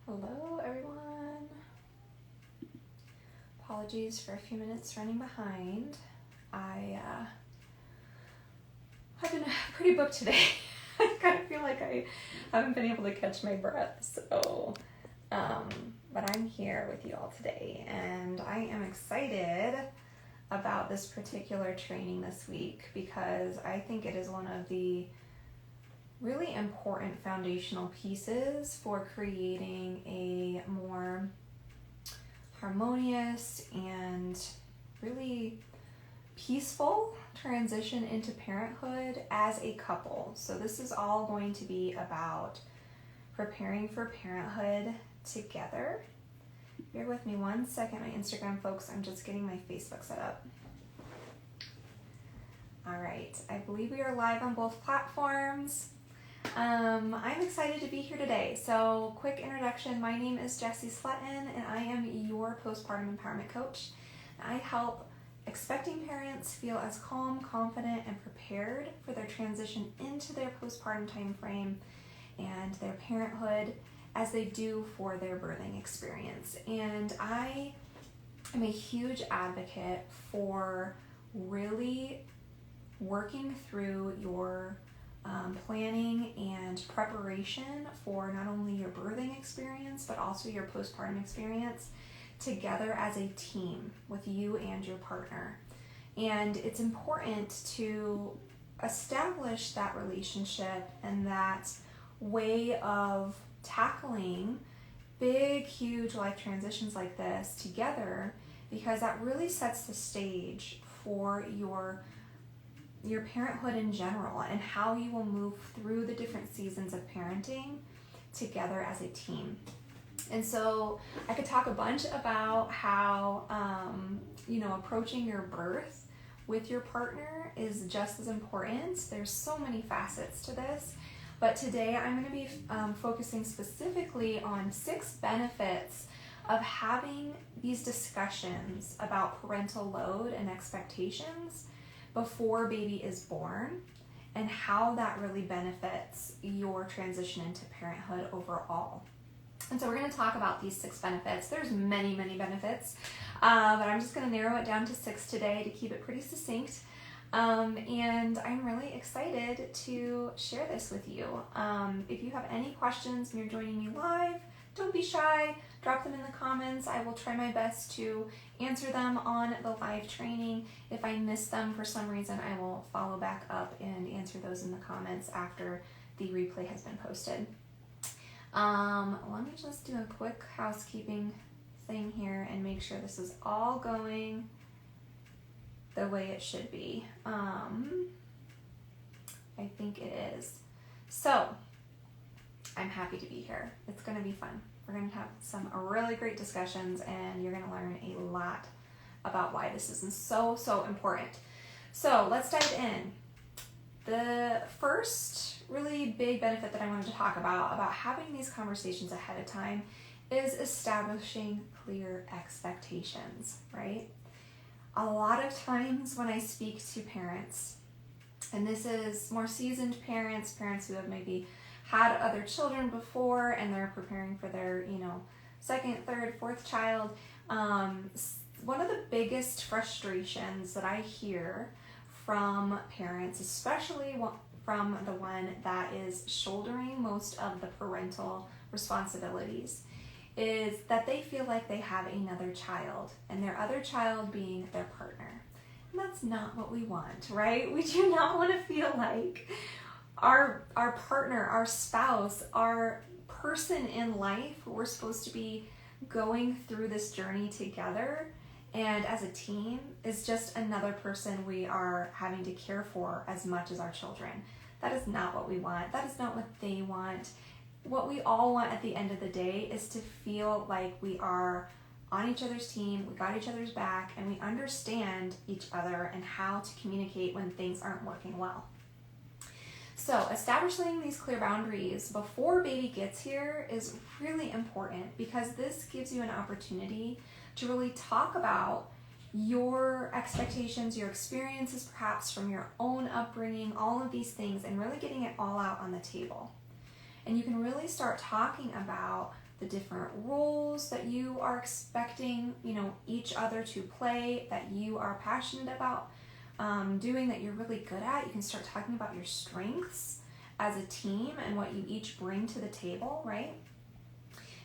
Hello everyone. Apologies for a few minutes running behind. I've been pretty booked today. I kind of feel like I haven't been able to catch my breath. But I'm here with you all today, and I am excited about this particular training this week because I think it is one of the really important foundational pieces for creating a more harmonious and really peaceful transition into parenthood as a couple. So this is all going to be about preparing for parenthood together. Bear with me one second, my Instagram folks. I'm just getting my Facebook set up. All right, I believe we are live on both platforms. I'm excited to be here today. So quick introduction, my name is Jessie Slutton and I am your postpartum empowerment coach. I help expecting parents feel as calm, confident, and prepared for their transition into their postpartum time frame and their parenthood as they do for their birthing experience. And I am a huge advocate for really working through your planning and preparation for not only your birthing experience, but also your postpartum experience together as a team with you and your partner. And it's important to establish that relationship and that way of tackling big, huge life transitions like this together, because that really sets the stage for your parenthood in general and how you will move through the different seasons of parenting together as a team. And so I could talk a bunch about how, approaching your birth with your partner is just as important. There's so many facets to this, but today I'm going to be focusing specifically on 6 benefits of having these discussions about parental load and expectations before baby is born, and how that really benefits your transition into parenthood overall. And so we're going to talk about these 6 benefits. There's many, many benefits, but I'm just going to narrow it down to 6 today to keep it pretty succinct. And I'm really excited to share this with you. If you have any questions and you're joining me live, don't be shy. Drop them in the comments. I will try my best to answer them on the live training. If I miss them for some reason, I will follow back up and answer those in the comments after the replay has been posted. Let me just do a quick housekeeping thing here and make sure this is all going the way it should be. I think it is. So, I'm happy to be here. It's going to be fun. We're going to have some really great discussions, and you're going to learn a lot about why this is so important. So let's dive in. The first really big benefit that I wanted to talk about having these conversations ahead of time, is establishing clear expectations, right? A lot of times when I speak to parents, and this is more seasoned parents who have maybe had other children before and they're preparing for their, second, third, fourth child. One of the biggest frustrations that I hear from parents, especially from the one that is shouldering most of the parental responsibilities, is that they feel like they have another child, and their other child being their partner. And that's not what we want, right? We do not want to feel like our partner, our spouse, our person in life who we're supposed to be going through this journey together and as a team is just another person we are having to care for as much as our children. That is not what we want. That is not what they want. What we all want at the end of the day is to feel like we are on each other's team, we got each other's back, and we understand each other and how to communicate when things aren't working well. So establishing these clear boundaries before baby gets here is really important, because this gives you an opportunity to really talk about your expectations, your experiences perhaps from your own upbringing, all of these things, and really getting it all out on the table. And you can really start talking about the different roles that you are expecting, each other to play, that you are passionate about doing, that you're really good at. You can start talking about your strengths as a team and what you each bring to the table, right?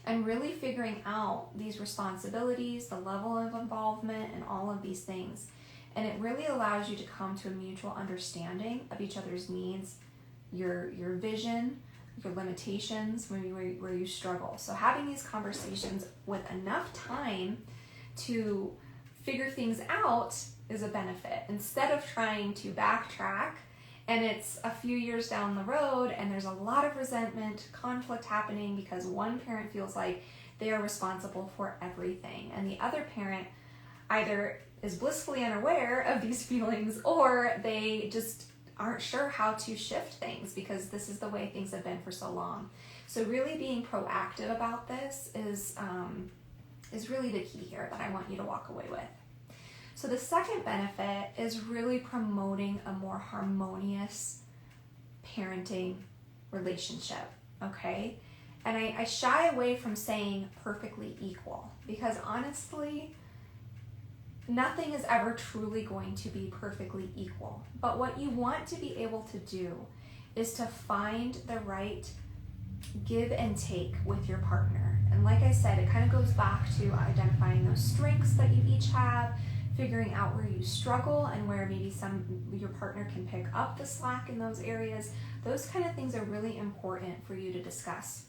And really figuring out these responsibilities, the level of involvement, and all of these things. And it really allows you to come to a mutual understanding of each other's needs, your vision, your limitations, maybe where you struggle. So having these conversations with enough time to figure things out is a benefit, instead of trying to backtrack and it's a few years down the road and there's a lot of resentment, conflict happening because one parent feels like they are responsible for everything and the other parent either is blissfully unaware of these feelings or they just aren't sure how to shift things because this is the way things have been for so long. So really being proactive about this is really the key here that I want you to walk away with. So the second benefit is really promoting a more harmonious parenting relationship, okay? And I shy away from saying perfectly equal because honestly, nothing is ever truly going to be perfectly equal. But what you want to be able to do is to find the right give and take with your partner. And like I said, it kind of goes back to identifying those strengths that you each have, figuring out where you struggle and where maybe your partner can pick up the slack in those areas. Those kind of things are really important for you to discuss.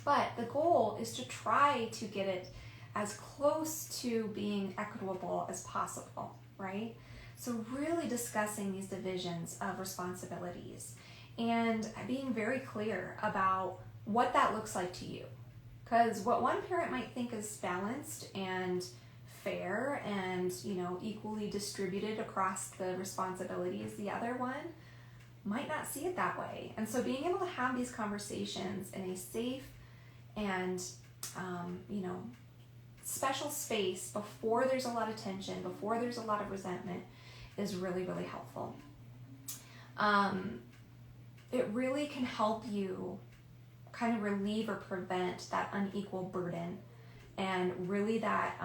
But the goal is to try to get it as close to being equitable as possible, right? So really discussing these divisions of responsibilities and being very clear about what that looks like to you. Because what one parent might think is balanced and fair and, equally distributed across the responsibilities, the other one might not see it that way. And so being able to have these conversations in a safe and, special space before there's a lot of tension, before there's a lot of resentment is really, really helpful. It really can help you kind of relieve or prevent that unequal burden. And really that,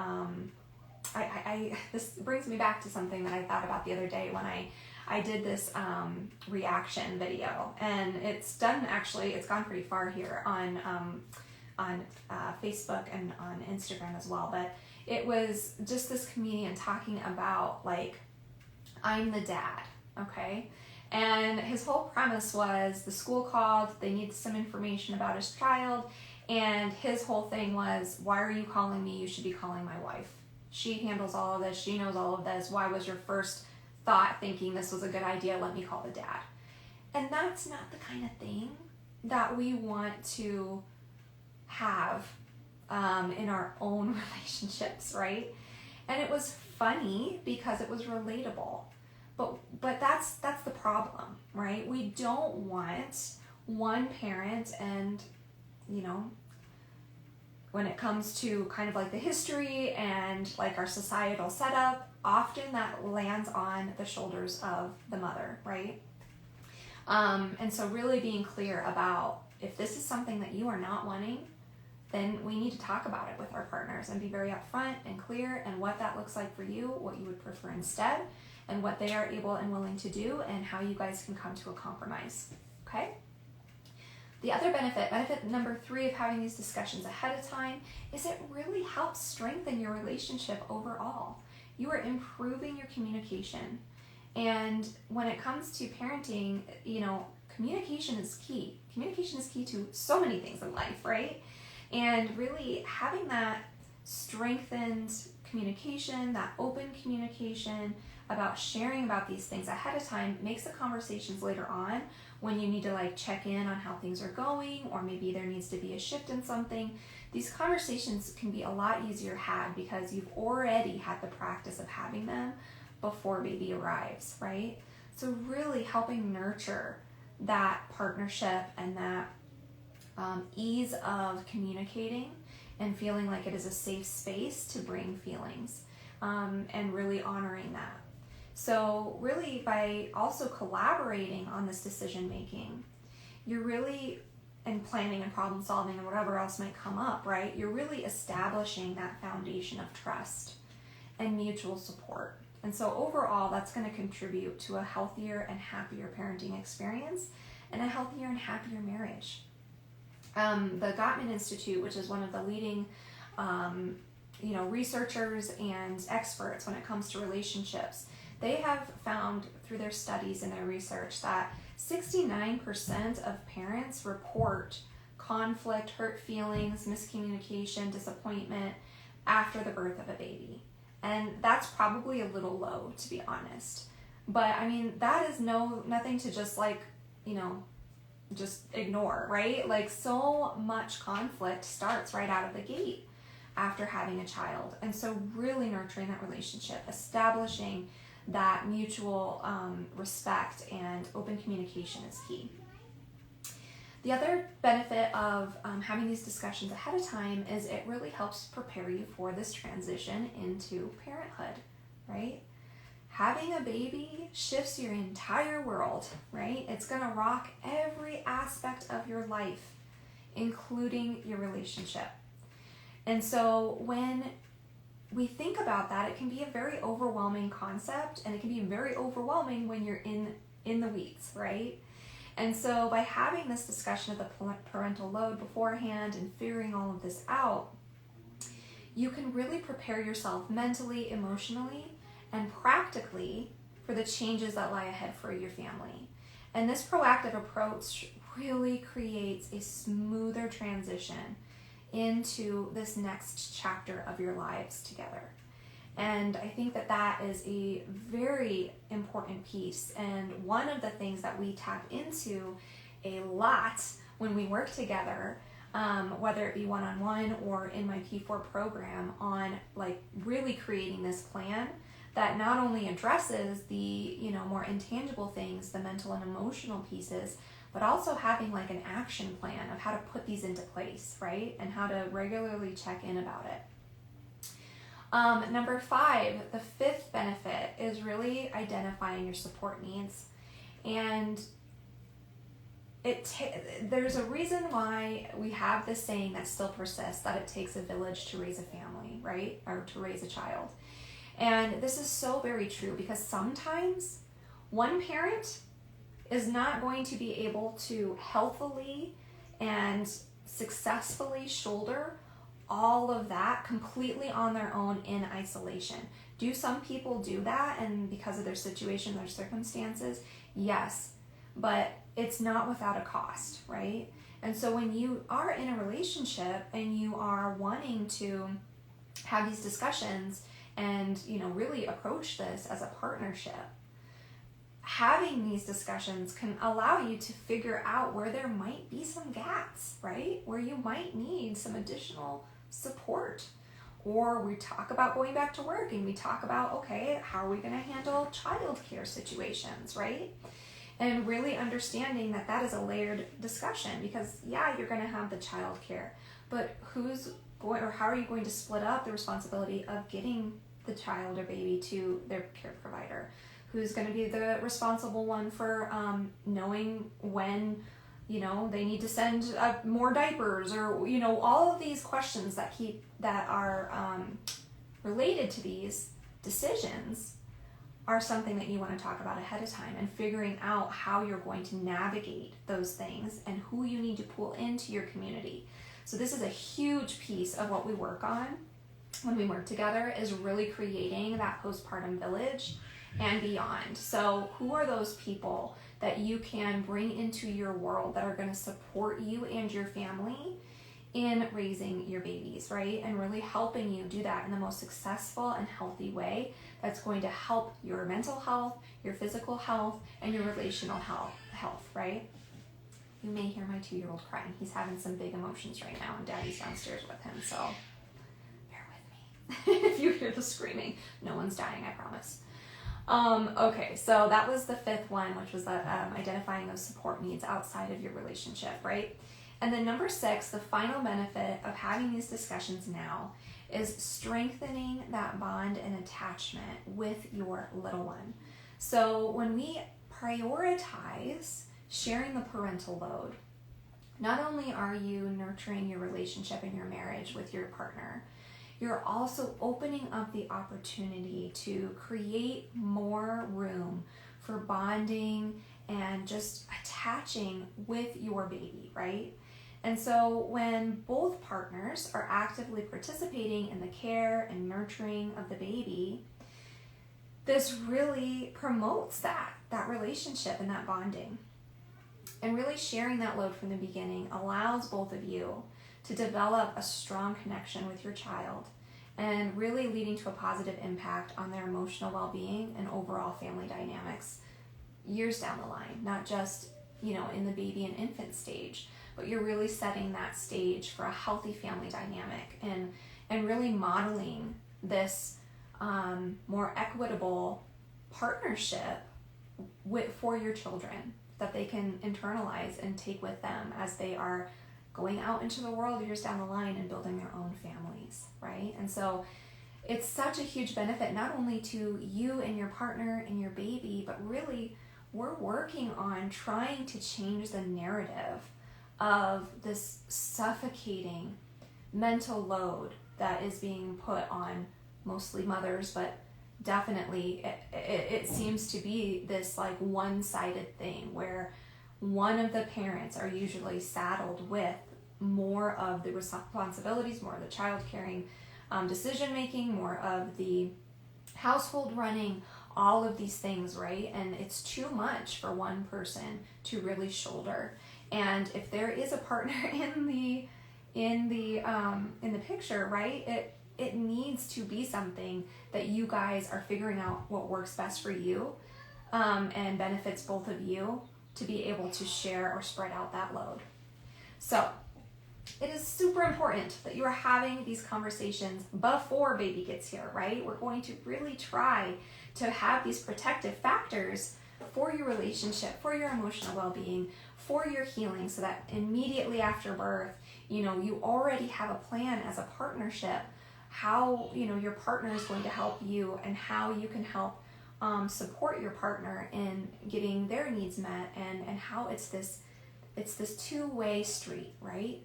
this brings me back to something that I thought about the other day when I did this reaction video, and it's gone pretty far here on Facebook and on Instagram as well, but it was just this comedian talking about I'm the dad, okay? And his whole premise was the school called, they needed some information about his child, and his whole thing was, why are you calling me? You should be calling my wife. She handles all of this, she knows all of this. Why was your first thought thinking this was a good idea? Let me call the dad. And that's not the kind of thing that we want to have in our own relationships, right? And it was funny because it was relatable. But that's the problem, right? We don't want one parent and, when it comes to kind of the history and our societal setup, often that lands on the shoulders of the mother, right? And so really being clear about if this is something that you are not wanting, then we need to talk about it with our partners and be very upfront and clear and what that looks like for you, what you would prefer instead, and what they are able and willing to do, and how you guys can come to a compromise, okay? The other benefit number 3 of having these discussions ahead of time, is it really helps strengthen your relationship overall. You are improving your communication. And when it comes to parenting, communication is key. Communication is key to so many things in life, right? And really having that strengthened communication, that open communication about sharing about these things ahead of time makes the conversations later on when you need to check in on how things are going, or maybe there needs to be a shift in something. These conversations can be a lot easier had because you've already had the practice of having them before baby arrives, right? So really helping nurture that partnership and that ease of communicating and feeling like it is a safe space to bring feelings, and really honoring that. So really by also collaborating on this decision making, you're really and planning and problem solving and whatever else might come up, right? You're really establishing that foundation of trust and mutual support. And so overall, that's going to contribute to a healthier and happier parenting experience and a healthier and happier marriage. The Gottman Institute, which is one of the leading researchers and experts when it comes to relationships, they have found through their studies and their research that 69% of parents report conflict, hurt feelings, miscommunication, disappointment after the birth of a baby. And that's probably a little low, to be honest. But I mean, that is nothing to just just ignore, right? Like, so much conflict starts right out of the gate after having a child. And so really nurturing that relationship, establishing that mutual respect and open communication is key. The other benefit of having these discussions ahead of time is it really helps prepare you for this transition into parenthood, right? Having a baby shifts your entire world, right? It's going to rock every aspect of your life, including your relationship. And so when we think about that, it can be a very overwhelming concept, and it can be very overwhelming when you're in the weeds, right? And so by having this discussion of the parental load beforehand and figuring all of this out, you can really prepare yourself mentally, emotionally, and practically for the changes that lie ahead for your family. And this proactive approach really creates a smoother transition into this next chapter of your lives together. And I think that is a very important piece, and one of the things that we tap into a lot when we work together, whether it be one-on-one or in my P4 program, on like really creating this plan that not only addresses the more intangible things, the mental and emotional pieces, but also having like an action plan of how to put these into place, right? And how to regularly check in about it. Number 5, the 5th benefit is really identifying your support needs. And there's a reason why we have this saying that still persists, that it takes a village to raise a family, right? Or to raise a child. And this is so very true, because sometimes one parent is not going to be able to healthily and successfully shoulder all of that completely on their own in isolation. Do some people do that, and because of their situation, their circumstances? Yes, but it's not without a cost, right? And so when you are in a relationship and you are wanting to have these discussions and really approach this as a partnership, having these discussions can allow you to figure out where there might be some gaps, right? Where you might need some additional support. Or we talk about going back to work, and we talk about, okay, how are we going to handle childcare situations, right? And really understanding that is a layered discussion, because yeah, you're going to have the childcare, but how are you going to split up the responsibility of getting the child or baby to their care provider? Who's going to be the responsible one for knowing when they need to send more diapers, or all of these questions that are related to these decisions are something that you want to talk about ahead of time, and figuring out how you're going to navigate those things and who you need to pull into your community. So this is a huge piece of what we work on when we work together, is really creating that postpartum village and beyond. So who are those people that you can bring into your world that are going to support you and your family in raising your babies, right? And really helping you do that in the most successful and healthy way that's going to help your mental health, your physical health, and your relational health, right? You may hear my 2-year-old crying. He's having some big emotions right now, and Daddy's downstairs with him, so bear with me. If you hear the screaming, no one's dying, I promise. Okay, so that was the 5th one, which was identifying those support needs outside of your relationship, right? And then number 6, the final benefit of having these discussions now is strengthening that bond and attachment with your little one. So when we prioritize sharing the parental load, not only are you nurturing your relationship and your marriage with your partner, you're also opening up the opportunity to create more room for bonding and just attaching with your baby, right? And so when both partners are actively participating in the care and nurturing of the baby, this really promotes that relationship and that bonding. And really sharing that load from the beginning allows both of you to develop a strong connection with your child and really leading to a positive impact on their emotional well-being and overall family dynamics years down the line, not just, in the baby and infant stage, but you're really setting that stage for a healthy family dynamic and really modeling this more equitable partnership for your children that they can internalize and take with them as they are going out into the world years down the line and building their own families, right? And so it's such a huge benefit, not only to you and your partner and your baby, but really we're working on trying to change the narrative of this suffocating mental load that is being put on mostly mothers, but definitely it seems to be this like one-sided thing where one of the parents are usually saddled with more of the responsibilities, more of the child caring, decision making, more of the household running, all of these things, right? And it's too much for one person to really shoulder. And if there is a partner in the picture, right, it needs to be something that you guys are figuring out what works best for you, and benefits both of you to be able to share or spread out that load. So it is super important that you are having these conversations before baby gets here, right? We're going to really try to have these protective factors for your relationship, for your emotional well-being, for your healing, so that immediately after birth, you already have a plan as a partnership, how, your partner is going to help you and how you can help support your partner in getting their needs met, and how it's this two-way street, right?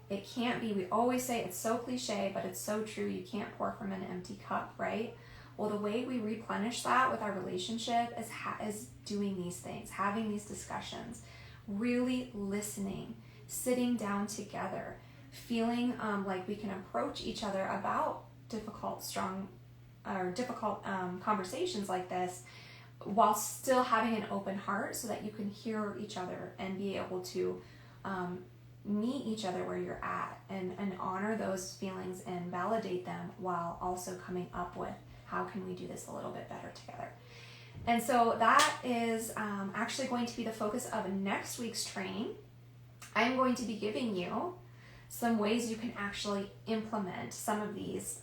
It can't be, we always say, it's so cliche, but it's so true, you can't pour from an empty cup, right? Well, the way we replenish that with our relationship is doing these things, having these discussions, really listening, sitting down together, feeling like we can approach each other about difficult conversations like this while still having an open heart, so that you can hear each other and be able to meet each other where you're at and honor those feelings and validate them, while also coming up with how can we do this a little bit better together. And so that is actually going to be the focus of next week's training. I am going to be giving you some ways you can actually implement some of these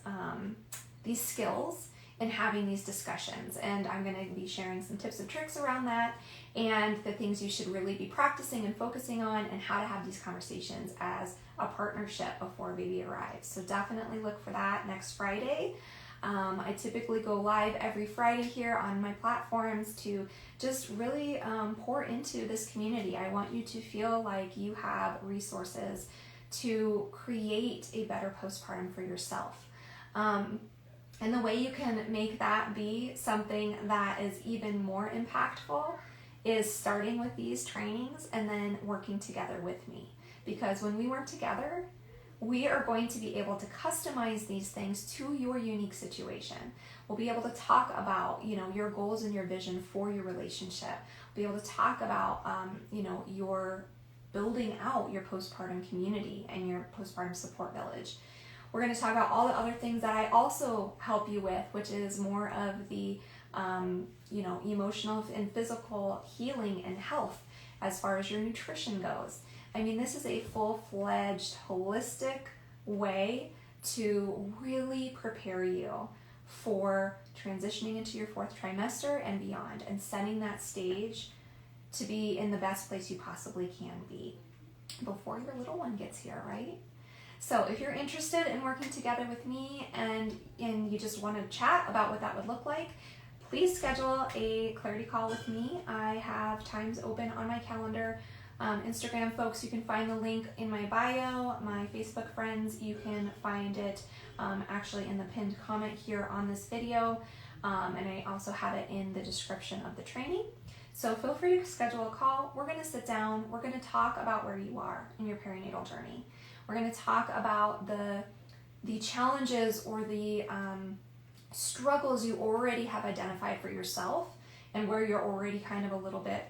skills in having these discussions. And I'm going to be sharing some tips and tricks around that, and the things you should really be practicing and focusing on, and how to have these conversations as a partnership before baby arrives. So definitely look for that next Friday. I typically go live every Friday here on my platforms to just really pour into this community. I want you to feel like you have resources to create a better postpartum for yourself. And the way you can make that be something that is even more impactful is starting with these trainings and then working together with me. Because when we work together, we are going to be able to customize these things to your unique situation. We'll be able to talk about, your goals and your vision for your relationship. We'll be able to talk about, your building out your postpartum community and your postpartum support village. We're going to talk about all the other things that I also help you with, which is more of the, emotional and physical healing and health as far as your nutrition goes. I mean, this is a full-fledged, holistic way to really prepare you for transitioning into your 4th trimester and beyond, and setting that stage to be in the best place you possibly can be before your little one gets here, right? So if you're interested in working together with me and you just want to chat about what that would look like, please schedule a clarity call with me. I have times open on my calendar Instagram folks, you can find the link in my bio. My Facebook friends, you can find it actually in the pinned comment here on this video. And I also have it in the description of the training. So feel free to schedule a call. We're going to sit down. We're going to talk about where you are in your perinatal journey. We're going to talk about the challenges or the struggles you already have identified for yourself and where you're already kind of a little bit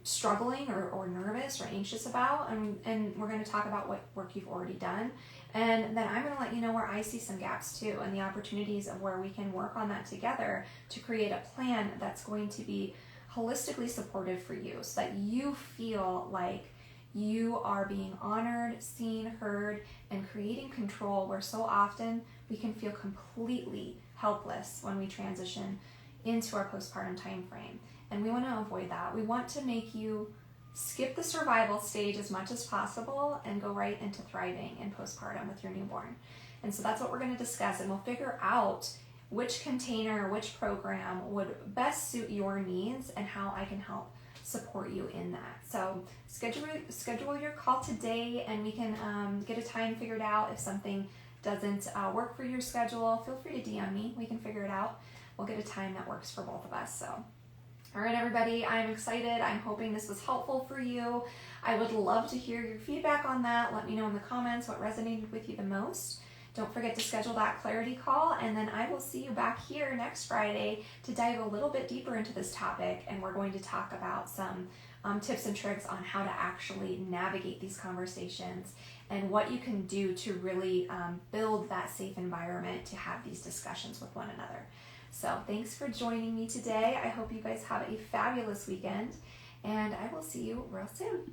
struggling or nervous or anxious about. And we're going to talk about what work you've already done. And then I'm going to let you know where I see some gaps too and the opportunities of where we can work on that together to create a plan that's going to be holistically supportive for you so that you feel like you are being honored, seen, heard, and creating control, where so often we can feel completely helpless when we transition into our postpartum time frame. And we want to avoid that. We want to make you skip the survival stage as much as possible and go right into thriving in postpartum with your newborn. And so that's what we're going to discuss, and we'll figure out which container, which program would best suit your needs and how I can help support you in that. So schedule your call today, and we can get a time figured out. If something doesn't work for your schedule, feel free to DM me. We can figure it out. We'll get a time that works for both of us. So, all right, everybody, I'm excited. I'm hoping this was helpful for you. I would love to hear your feedback on that. Let me know in the comments what resonated with you the most. Don't forget to schedule that clarity call, and then I will see you back here next Friday to dive a little bit deeper into this topic, and we're going to talk about some tips and tricks on how to actually navigate these conversations and what you can do to really build that safe environment to have these discussions with one another. So thanks for joining me today. I hope you guys have a fabulous weekend, and I will see you real soon.